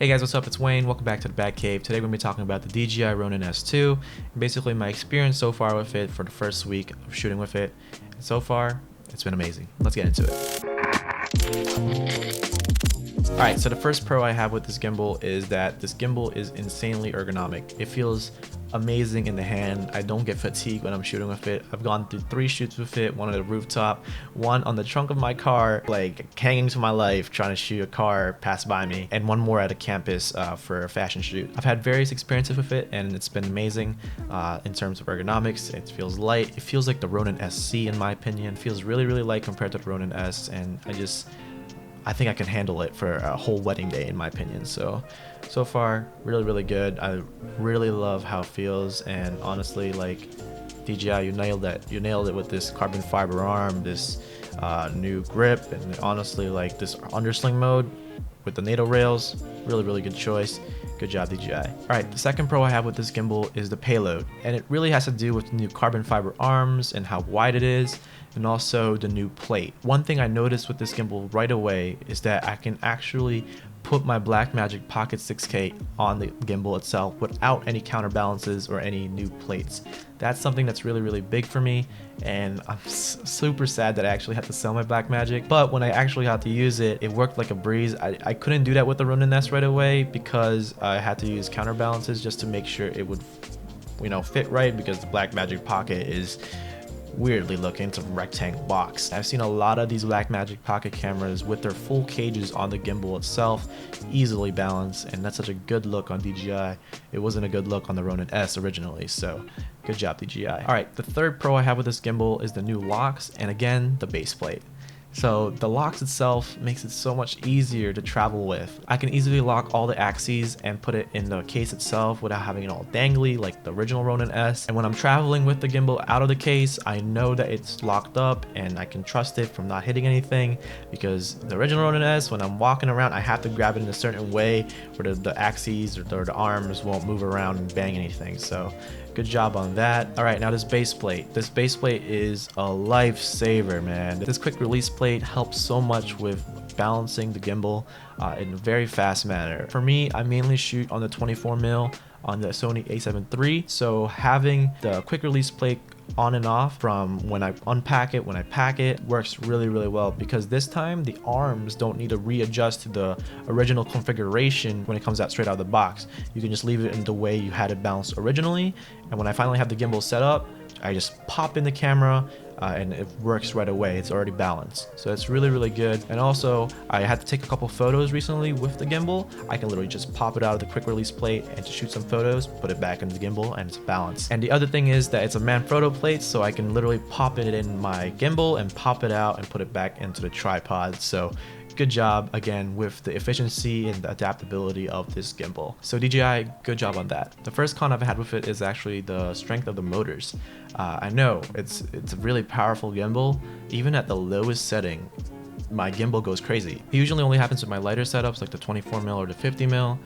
Hey guys, what's up? It's Wayne. Welcome back to the Bat Cave. Today we're going to be talking about the DJI Ronin S2 and basically my experience so far with it for the first week of shooting with it. And so far, it's been amazing. Let's get into it. Alright, so the first pro I have with this gimbal is that this gimbal is insanely ergonomic. It feels amazing in the hand. I don't get fatigued when I'm shooting with it. I've gone through 3 shoots with it, one on the rooftop, one on the trunk of my car, like hanging to my life trying to shoot a car pass by me, and one more at a campus for a fashion shoot. I've had various experiences with it and it's been amazing in terms of ergonomics. It feels light. It feels like the Ronin SC in my opinion. It feels really light compared to the Ronin S, and I think I can handle it for a whole wedding day in my opinion. So far really good. I really love how it feels, and honestly, like, DJI, you nailed it with this carbon fiber arm, this new grip, and honestly, like, this undersling mode with the NATO rails. Really good choice. Good job, DJI. Alright, the second pro I have with this gimbal is the Payload, and it really has to do with the new carbon fiber arms and how wide it is, and also the new plate. One thing I noticed with this gimbal right away is that I can actually put my Blackmagic Pocket 6K on the gimbal itself without any counterbalances or any new plates. That's something that's really big for me, and I'm super sad that I actually had to sell my Blackmagic. But when I actually had to use it, it worked like a breeze. I couldn't do that with the Ronin S right away because I had to use counterbalances just to make sure it would, fit right, because the Blackmagic Pocket is weirdly looking. It's a rectangle box. I've seen a lot of these Blackmagic Pocket cameras with their full cages on the gimbal itself, easily balanced, and that's such a good look on DJI. It wasn't a good look on the Ronin S originally, so good job, DJI. Alright, the third pro I have with this gimbal is the new locks, and again, the baseplate. So the locks itself makes it so much easier to travel with. I can easily lock all the axes and put it in the case itself without having it all dangly like the original Ronin S. And when I'm traveling with the gimbal out of the case, I know that it's locked up and I can trust it from not hitting anything, because the original Ronin S, when I'm walking around, I have to grab it in a certain way where the axes or the arms won't move around and bang anything. So good job on that. Alright, now this base plate. This base plate is a lifesaver, man. This quick release plate helps so much with balancing the gimbal in a very fast manner. For me, I mainly shoot on the 24mm on the Sony a7 III, so having the quick release plate on and off from when I unpack it, when I pack it, works really well, because this time the arms don't need to readjust to the original configuration when it comes out straight out of the box. You can just leave it in the way you had it balanced originally, and when I finally have the gimbal set up, I just pop in the camera and it works right away. It's already balanced, so it's really good. And also, I had to take a couple photos recently with the gimbal. I can literally just pop it out of the quick release plate and just shoot some photos, put it back into the gimbal, and it's balanced. And the other thing is that it's a Manfrotto plate, so I can literally pop it in my gimbal and pop it out and put it back into the tripod. So good job again with the efficiency and the adaptability of this gimbal. So DJI, good job on that. The first con I've had with it is actually the strength of the motors. I know it's a really powerful gimbal. Even at the lowest setting, my gimbal goes crazy. It usually only happens with my lighter setups like the 24mm or the 50mm,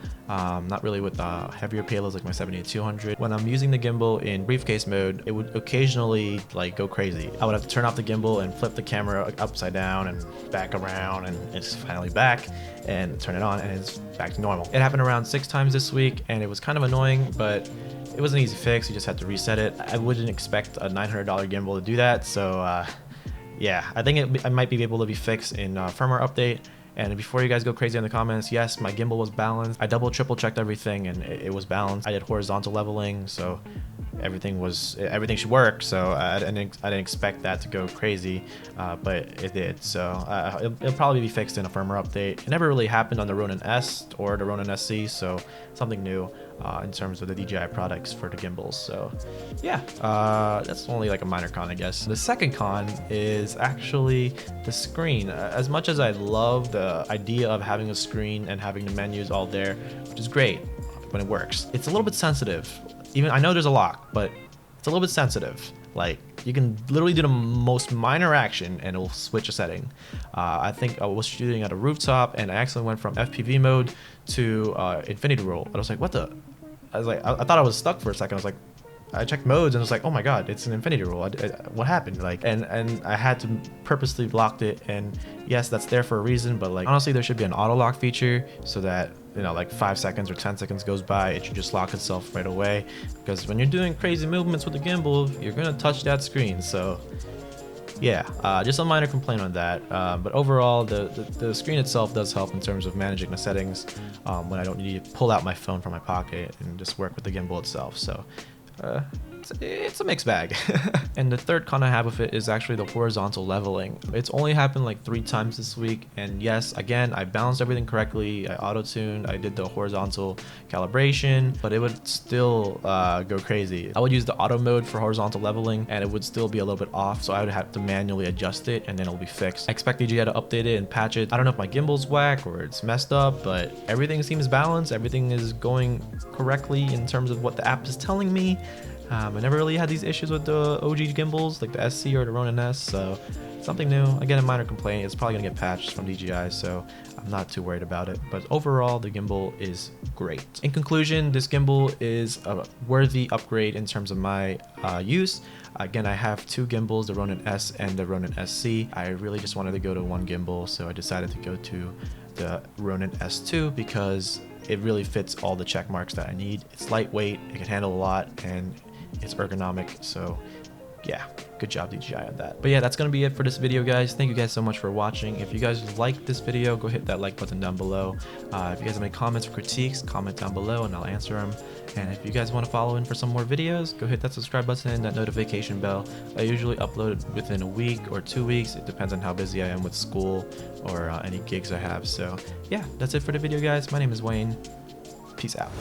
not really with heavier payloads like my 70-200. When I'm using the gimbal in briefcase mode, it would occasionally like go crazy. I would have to turn off the gimbal and flip the camera upside down and back around, and it's finally back, and turn it on and it's back to normal. It happened around 6 times this week, and it was kind of annoying, but it was an easy fix. You just had to reset it. I wouldn't expect a $900 gimbal to do that, so yeah, I think I might be able to be fixed in firmware update. And before you guys go crazy in the comments, yes, my gimbal was balanced. I triple checked everything, and it was balanced. I did horizontal leveling, so everything should work. So I didn't expect that to go crazy, but it did. So it'll probably be fixed in a firmware update. It never really happened on the Ronin S or the Ronin SC, so something new in terms of the DJI products for the gimbals. So yeah, that's only like a minor con, I guess. The second con is actually the screen. As much as I love the idea of having a screen and having the menus all there, which is great when it works, it's a little bit sensitive. Even I know there's a lock, but it's a little bit sensitive. Like, you can literally do the most minor action and it will switch a setting. I think I was shooting at a rooftop and I accidentally went from FPV mode to infinity roll. And I was like, what the? I thought I was stuck for a second. I was like, I checked modes and was like, oh my god, it's an infinity roll. What happened? Like, and I had to purposely blocked it. And yes, that's there for a reason, but like, honestly, there should be an auto lock feature so that you know, like 5 seconds or 10 seconds goes by, it should just lock itself right away, because when you're doing crazy movements with the gimbal, you're gonna touch that screen. So yeah, just a minor complaint on that, but overall the screen itself does help in terms of managing the settings when I don't need to pull out my phone from my pocket and just work with the gimbal itself. So it's a mixed bag. And the third con I have with it is actually the horizontal leveling. It's only happened like 3 times this week, and yes, again, I balanced everything correctly, I auto-tuned, I did the horizontal calibration, but it would still go crazy. I would use the auto mode for horizontal leveling and it would still be a little bit off, so I would have to manually adjust it and then it'll be fixed. I expect DJI to update it and patch it. I don't know if my gimbal's whack or it's messed up, but everything seems balanced, everything is going correctly in terms of what the app is telling me. I never really had these issues with the OG gimbals like the SC or the Ronin S, so something new. Again, a minor complaint. It's probably gonna get patched from DJI, so I'm not too worried about it. But overall, the gimbal is great. In conclusion, this gimbal is a worthy upgrade in terms of my use. Again, I have 2 gimbals, the Ronin S and the Ronin SC. I really just wanted to go to one gimbal, so I decided to go to the Ronin S2 because it really fits all the check marks that I need. It's lightweight, it can handle a lot, and it's ergonomic. So yeah, good job DJI on that. But yeah, that's gonna be it for this video, guys. Thank you guys so much for watching. If you guys liked this video, go hit that like button down below. If you guys have any comments or critiques, comment down below and I'll answer them. And if you guys want to follow in for some more videos, go hit that subscribe button, that notification bell. I usually upload within a week or 2 weeks. It depends on how busy I am with school or any gigs I have. So yeah, that's it for the video, guys. My name is Wayne. Peace out.